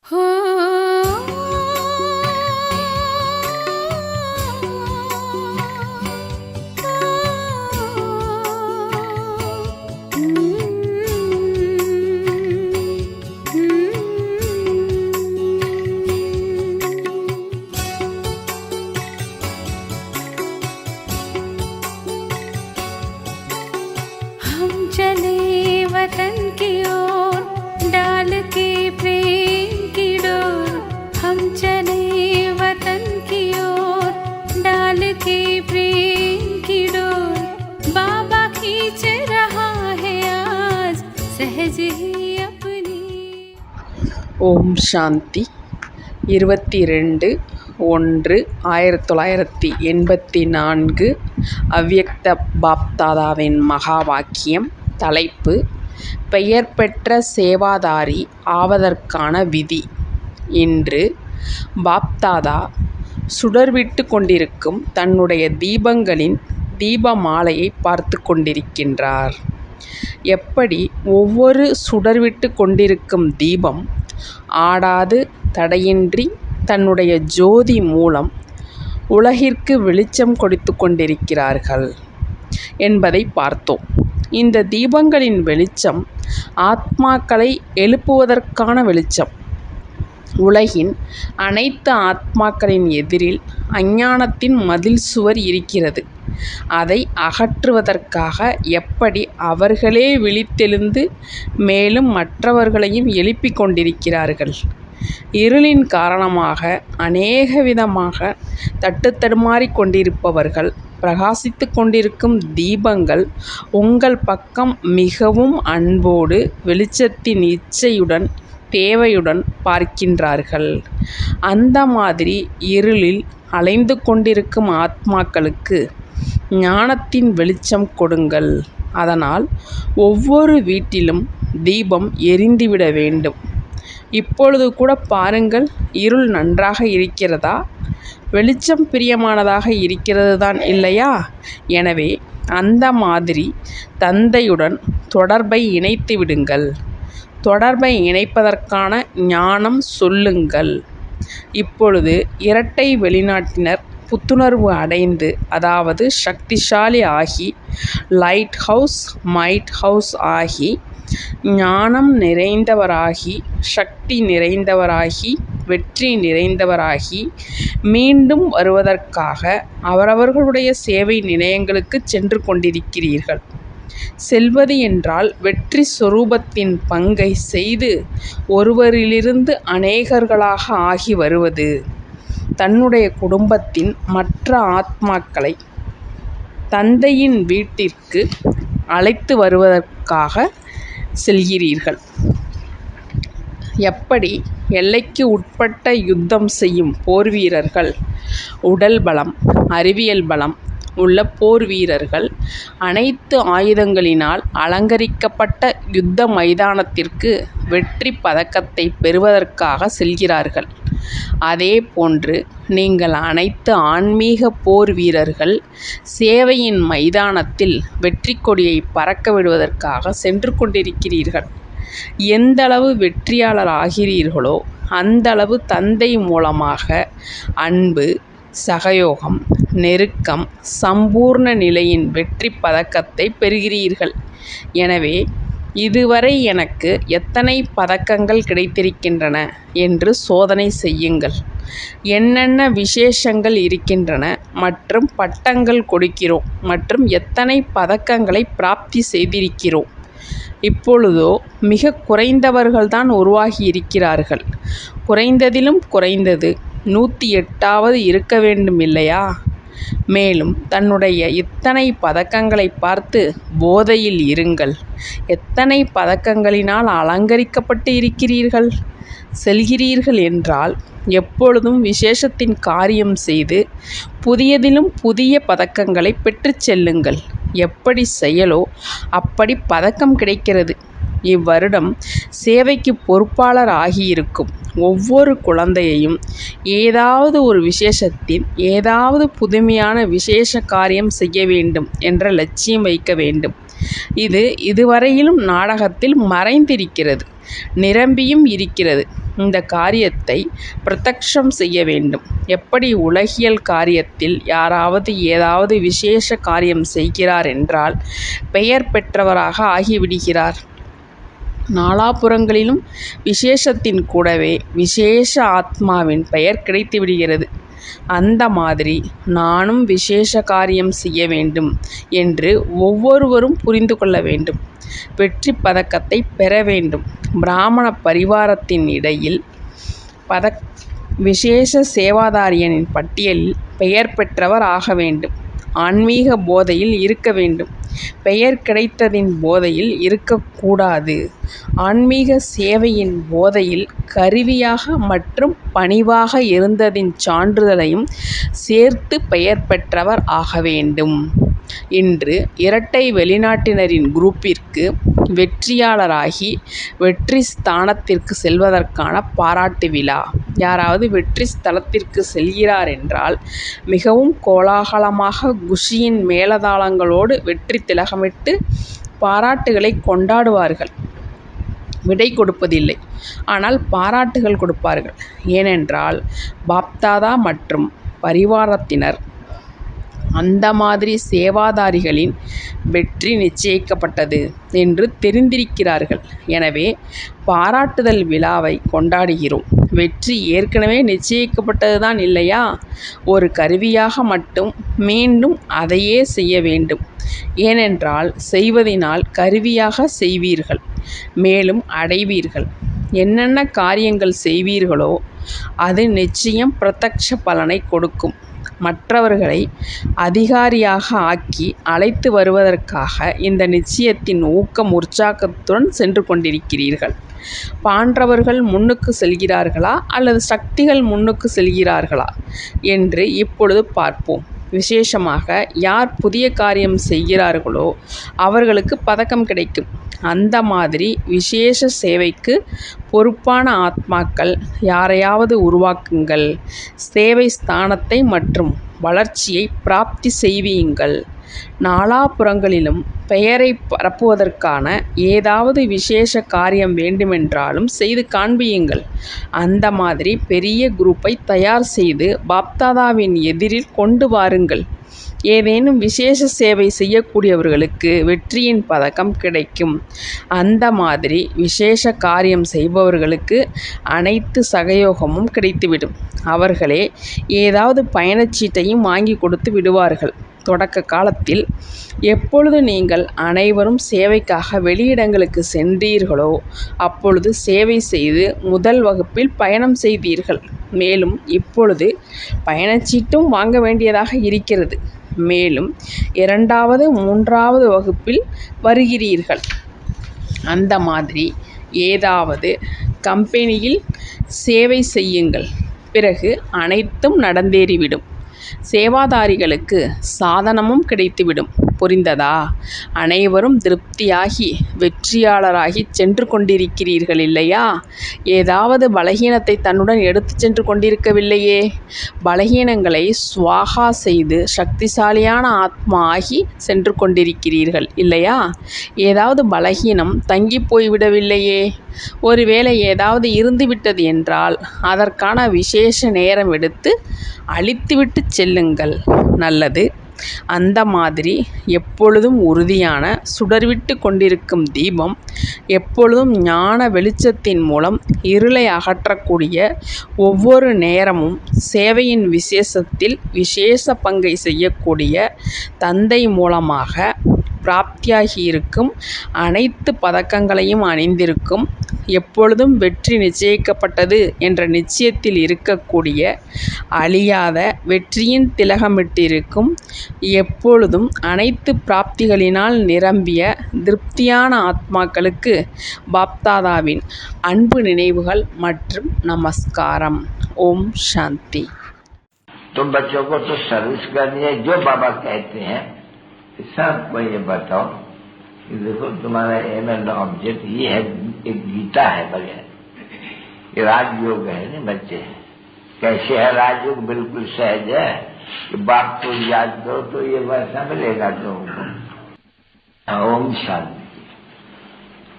हम चले वतन की ओर डाल के प्रेम की डोर। हम चले वतन की ओर डाल के प्रेम की डोर। बाबा खींच रहा है आज सहज ही अपनी। ஓம் சாந்தி 22/1/1984 அவ்யக்த பாப்தாதாவின் மகா வாக்கியம். தலைப்பு: பெயர் பெற்ற சேவாதாரி ஆவதற்கான விதி. இன்று பாப்தாதா சுடர்விட்டு கொண்டிருக்கும் தன்னுடைய தீபங்களின் தீபமாலையை பார்த்து கொண்டிருக்கின்றார். எப்படி ஒவ்வொரு சுடர்விட்டு கொண்டிருக்கும் தீபம் ஆடாது தடையின்றி தன்னுடைய ஜோதி மூலம் உலகிற்கு வெளிச்சம் கொடுத்து கொண்டிருக்கிறார்கள் என்பதை பார்த்தோம். இந்த தீபங்களின் வெளிச்சம் ஆத்மாக்களை எழுப்புவதற்கான வெளிச்சம். உலகின் அனைத்து ஆத்மாக்களின் எதிரில் அஞ்ஞானத்தின் மதில் சுவர் இருக்கிறது. அதை அகற்றுவதற்காக எப்படி அவர்களே விழித்தெழுந்து மேலும் மற்றவர்களையும் எழுப்பிக் கொண்டிருக்கிறார்கள். இருளின் காரணமாக அநேக விதமாக தட்டுத்தடுமாறிக் கொண்டிருப்பவர்கள் பிரகாசித்து கொண்டிருக்கும் தீபங்கள் உங்கள் பக்கம் மிகவும் அன்போடு வெளிச்சத்தின் இச்சையுடன் தேவையுடன் பார்க்கின்றார்கள். அந்த மாதிரி இருளில் அலைந்து கொண்டிருக்கும் ஆத்மாக்களுக்கு ஞானத்தின் வெளிச்சம் கொடுங்கள். அதனால் ஒவ்வொரு வீட்டிலும் தீபம் எரிந்துவிட வேண்டும். இப்பொழுது கூட பாருங்கள், இருள் நன்றாக இருக்கிறதா? வெளிச்சம் பிரியமானதாக இருக்கிறது தான் இல்லையா? எனவே அந்த மாதிரி தந்தையுடன் தொடர்பை இணைத்து விடுங்கள். தொடர்பை இணைப்பதற்கான ஞானம் சொல்லுங்கள். இப்பொழுது இரட்டை வெளிநாட்டினர் புத்துணர்வு அடைந்து, அதாவது சக்திசாலி ஆகி, லைட் ஹவுஸ் மைட் ஹவுஸ் ஆகி, ஞானம் நிறைந்தவராகி, சக்தி நிறைந்தவராகி, வெற்றி நிறைந்தவராகி மீண்டும் வருவதற்காக அவரவர்களுடைய சேவை நிலையங்களுக்கு சென்று கொண்டிருக்கிறீர்கள். செல்வது என்றால் வெற்றி சொரூபத்தின் பங்கை செய்து ஒருவரிலிருந்து அநேகர்களாக ஆகி வருவது. தன்னுடைய குடும்பத்தின் மற்ற ஆத்மாக்களை தந்தையின் வீட்டிற்கு அழைத்து வருவதற்காக செல்கிறீர்கள். எப்படி எல்லைக்கு உட்பட்ட யுத்தம் செய்யும் போர் வீரர்கள், உடல் பலம் அறிவியல் பலம் உள்ள போர் வீரர்கள் அனைத்து ஆயுதங்களினால் அலங்கரிக்கப்பட்ட யுத்த மைதானத்திற்கு வெற்றி பதக்கத்தை பெறுவதற்காக செல்கிறார்கள். அதே போன்று நீங்கள் அனைத்து ஆன்மீக போர் வீரர்கள் சேவையின் மைதானத்தில் வெற்றி கொடியை பறக்க விடுவதற்காக சென்று கொண்டிருக்கிறீர்கள். எந்தளவு வெற்றியாளர் ஆகிறீர்களோ அந்தளவு தந்தை மூலமாக அன்பு, சகயோகம், நெருக்கம், சம்பூர்ண நிலையின் வெற்றி பதக்கத்தை பெறுகிறீர்கள். எனவே இதுவரை எனக்கு எத்தனை பதக்கங்கள் கிடைத்திருக்கின்றன என்று சோதனை செய்யுங்கள். என்னென்ன விசேஷங்கள் இருக்கின்றன மற்றும் பட்டங்கள் கொடுக்கிறோம் மற்றும் எத்தனை பதக்கங்களை பிராப்தி செய்திருக்கிறோம். இப்பொழுதோ மிக குறைந்தவர்கள்தான் உருவாகி இருக்கிறார்கள். குறைந்ததிலும் குறைந்தது 108வது இருக்க வேண்டும் இல்லையா? மேலும் தன்னுடைய இத்தனை பதக்கங்களை பார்த்து போதையில் இருங்கள். எத்தனை பதக்கங்களினால் அலங்கரிக்கப்பட்டு இருக்கிறீர்கள். செல்கிறீர்கள் என்றால் எப்பொழுதும் விசேஷத்தின் காரியம் செய்து புதியதிலும் புதிய பதக்கங்களை பெற்று செல்லுங்கள். எப்படி செயலோ அப்படி பதக்கம் கிடைக்கிறது. இவ்வருடம் சேவைக்கு பொறுப்பாளர் ஆகியிருக்கும் ஒவ்வொரு குழந்தையையும் ஏதாவது ஒரு விசேஷத்தின் ஏதாவது புதுமையான விசேஷ காரியம் செய்ய வேண்டும் என்ற லட்சியம் வைக்க வேண்டும். இது இதுவரையிலும் நாடகத்தில் மறைந்திருக்கிறது. நிரம்பியும் இருக்கிறது. இந்த காரியத்தை பிரத்யக்ஷம் செய்ய வேண்டும். எப்படி உலகியல் காரியத்தில் யாராவது ஏதாவது விசேஷ காரியம் செய்கிறார் என்றால் பெயர் பெற்றவராக ஆகிவிடுகிறார். நாலாபுறங்களிலும் விசேஷத்தின் கூடவே விசேஷ ஆத்மாவின் பெயர் கிடைத்துவிடுகிறது. அந்த மாதிரி நானும் விசேஷ காரியம் செய்ய வேண்டும் என்று ஒவ்வொருவரும் புரிந்து கொள்ள வேண்டும். வெற்றி பதக்கத்தை பெற வேண்டும். பிராமண பரிவாரத்தின் இடையில் விசேஷ சேவாதாரியனின் பட்டியலில் பெயர் பெற்றவர் ஆக வேண்டும். ஆன்மீக போதையில் இருக்க வேண்டும். பெயர் கிடைத்ததின் போதையில் இருக்கக்கூடாது. ஆன்மீக சேவையின் போதையில் கருவியாக மற்றும் பணிவாக இருந்ததின் சான்றிதழையும் சேர்த்து பெயர் பெற்றவர் ஆக வேண்டும். இன்று இரட்டை வெளிநாட்டினரின் குரூப்பிற்கு வெற்றியாளராகி வெற்றி ஸ்தானத்திற்கு செல்வதற்கான பாராட்டு விழா. யாராவது வெற்றி ஸ்தலத்திற்கு செல்கிறார் என்றால் மிகவும் கோலாகலமாக குஷியின் மேளதாளங்களோடு வெற்றி திலகமிட்டு பாராட்டுகளை கொண்டாடுவார்கள். விடை கொடுப்பதில்லை, ஆனால் பாராட்டுகள் கொடுப்பார்கள். ஏனென்றால் பாப்தாதா மற்றும் பரிவாரத்தினர் அந்த மாதிரி சேவாதாரிகளின் வெற்றி நிச்சயிக்கப்பட்டது என்று தெரிந்திருக்கிறார்கள். எனவே பாராட்டுதல் விழாவை கொண்டாடுகிறோம். வெற்றி ஏற்கனவே நிச்சயிக்கப்பட்டதுதான் இல்லையா? ஒரு கருவியாக மட்டும் மீண்டும் அதையே செய்ய வேண்டும். ஏனென்றால் செய்வதினால் கருவியாக செய்வீர்கள், மேலும் அடைவீர்கள். என்னென்ன காரியங்கள் செய்வீர்களோ அது நிச்சயம் பிரத்யக்ஷ பலனை கொடுக்கும். மற்றவர்களை அதிகாரியாக ஆக்கி அழைத்து வருவதற்காக இந்த நிச்சயத்தின் ஊக்கம் உற்சாகத்துடன் சென்று கொண்டிருக்கிறீர்கள். பாண்டவர்கள் முன்னுக்கு செல்கிறார்களா அல்லது சக்திகள் முன்னுக்கு செல்கிறார்களா என்று இப்பொழுது பார்ப்போம். விசேஷமாக யார் புதிய காரியம் செய்கிறார்களோ அவர்களுக்கு பதக்கம் கிடைக்கும். அந்த மாதிரி விசேஷ சேவைக்கு பொறுப்பான ஆத்மாக்கள் யாரையாவது உருவாக்குங்கள். சேவை ஸ்தானத்தை மற்றும் வளர்ச்சியை பிராப்தி செய்வீங்கள். நாலாபுறங்களிலும் பெயரை பரப்புவதற்கான ஏதாவது விசேஷ காரியம் வேண்டுமென்றாலும் செய்து காண்பியுங்கள். அந்த மாதிரி பெரிய குரூப்பை தயார் செய்து பாப்தாதாவின் எதிரில் கொண்டு வாருங்கள். ஏதேனும் விசேஷ சேவை செய்யக்கூடியவர்களுக்கு வெற்றியின் பதக்கம் கிடைக்கும். அந்த மாதிரி விசேஷ காரியம் செய்பவர்களுக்கு அனைத்து சகயோகமும் கிடைத்துவிடும். அவர்களே ஏதாவது பயணச்சீட்டையும் வாங்கி கொடுத்து விடுவார்கள். தொடக்க காலத்தில் எப்பொழுது நீங்கள் அனைவரும் சேவைக்காக வெளியிடங்களுக்கு சென்றீர்களோ அப்பொழுது சேவை செய்து முதல் வகுப்பில் பயணம் செய்தீர்கள். மேலும் இப்பொழுது பயணச்சீட்டும் வாங்க வேண்டியதாக இருக்கிறது. மேலும் 2வது 3வது வகுப்பில் வருகிறீர்கள். அந்த மாதிரி ஏதாவது கம்பெனியில் சேவை செய்யுங்கள். பிறகு அனைத்தும் நடந்தேறிவிடும். சேவாதாரிகளுக்கு சாதனமும் கிடைத்துவிடும். புரிந்ததா? அனைவரும் திருப்தியாகி வெற்றியாளராகி சென்று கொண்டிருக்கிறீர்கள் இல்லையா? ஏதாவது பலகீனத்தை தன்னுடன் எடுத்து சென்று கொண்டிருக்கவில்லையே. பலகீனங்களை ஸ்வாகா செய்து சக்திசாலியான ஆத்மா ஆகி சென்று கொண்டிருக்கிறீர்கள் இல்லையா? ஏதாவது பலகீனம் தங்கி போய்விடவில்லையே. ஒருவேளை ஏதாவது இருந்துவிட்டது என்றால் அதற்கான விசேஷ நேரம் எடுத்து அழித்துவிட்டு செல்லுங்கள். நல்லது. அந்த மாதிரி எப்பொழுதும் உறுதியான சுடர்விட்டு கொண்டிருக்கும் தீபம், எப்பொழுதும் ஞான வெளிச்சத்தின் மூலம் இருளை அகற்றக்கூடிய, ஒவ்வொரு நேரமும் சேவையின் விசேஷத்தில் விசேஷ பங்கை செய்யக்கூடிய தந்தை மூலமாக பிராப்தியாகியிருக்கும் அனைத்து பதக்கங்களையும் அணிந்திருக்கும், எப்பொழுதும் வெற்றி நிச்சயிக்கப்பட்டது என்ற நிச்சயத்தில் இருக்கக்கூடிய, அழியாத வெற்றியின் திலகமிட்டிருக்கும், எப்பொழுதும் அனைத்து பிராப்திகளினால் நிரம்பிய திருப்தியான ஆத்மாக்களுக்கு பாப்தாதாவின் அன்பு நினைவுகள் மற்றும் நமஸ்காரம். ஓம் சாந்தி. तो बच्चों को तो सर्विस करनी है जो बाबा कहते हैं। सबको ये बताओ कि देखो तुम्हारा एम एंड ऑब्जेक्ट ये है, एक गीता है बगैर, ये राजयोग है ना बच्चे। कैसे है राजयोग? बिल्कुल सहज है कि बाप को याद करो तो ये वैसा मिलेगा तुमको। ओम शांति।